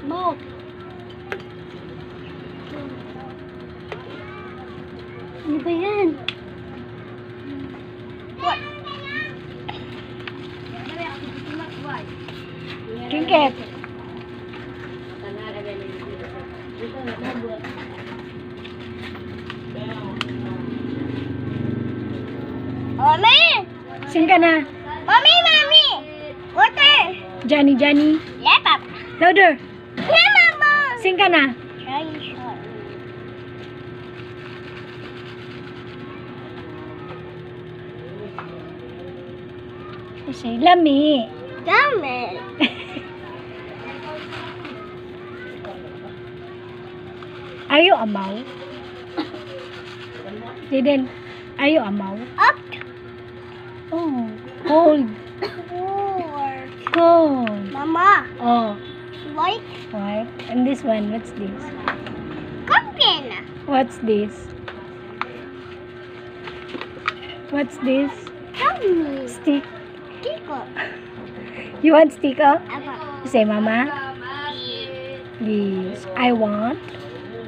Smoke. Ano ba yan? What? Drink it. Mami! Sing ka na. Mami! Mami! Water! Johnny, Johnny. Yeah, Papa. Louder. Yeah, Mama! Sing ka na. Try shot. Say, lami. Damn it! Are you a mouse? Jaden, are you a mouse? Up! Oh, cold. Four. Cold. Mama! Oh, White what? And this one, what's this? pumpkin! What's this? What's this? Tell me. Stick. Tickle. You want sticker? Apa? Say, Mama. Yes. I want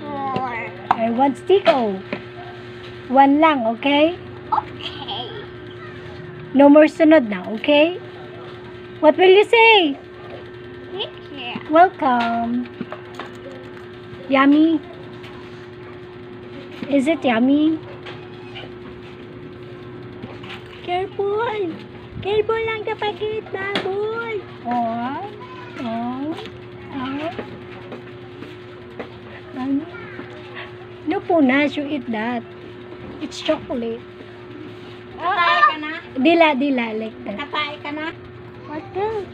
Four. sticker. One lang, okay? Okay. No more sunod na, okay? What will you say? Thank you. Welcome. Yummy. Is it yummy? Careful. Careful lang kapagit, baboy. Oh. Oh. Oh. No punas, you eat that. It's chocolate. Natay ka na? Dila, like that. Natay ka na? What the?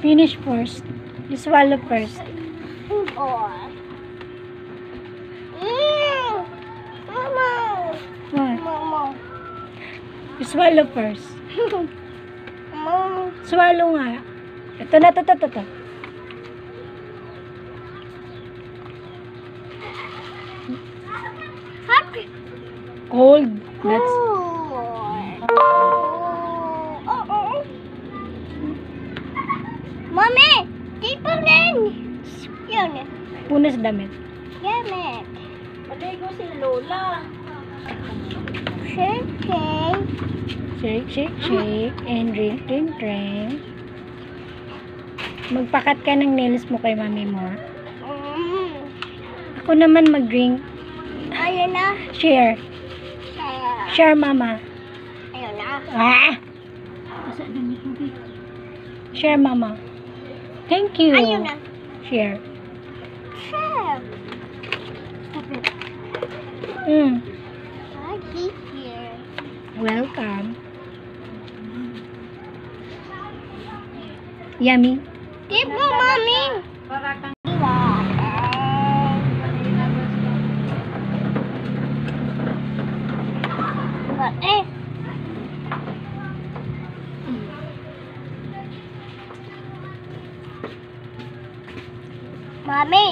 Finish first. You swallow first. Four. Mama. What? Mama. You swallow first. Mama. Swallow nga. Ito na, ito. Happy. Cold. That's Mami, tipo rin. Yun. punas damit. Yan eh. Maligo si Lola. Shaking. Shake. And drink. Magpakat ka ng nails mo kay mami mo. Ako naman mag-drink. Ayun na. Share. Share, mama. Ayun na. Ah! Share, mama. Thank you. Ayun na. Share. Chef. Stop it. I keep here. Welcome. Yummy. Tipo, Mami. Para kang Eh. Mami.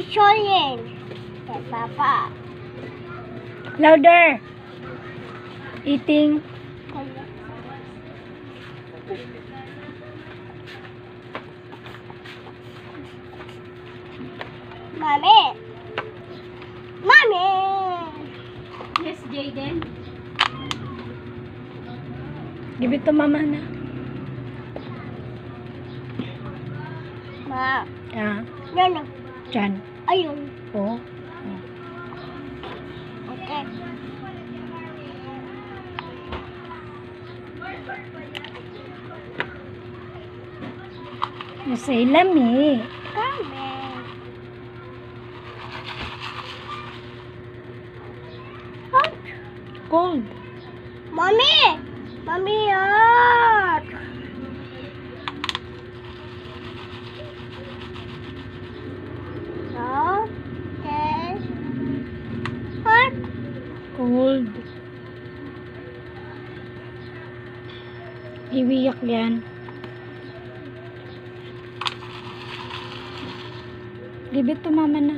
Shoyin. Kay Papa. Louder. Eating. Mami. Mami. yes, Jaden. Give it to mama na. Ma. Ah, Yan. dyan. Ayun. Oh. Okay. You say lami. Kami. Hot. Cold. Mami. Mami, hot. Okay. Hot. Cold. Iwiyak yan. Give it to mama na.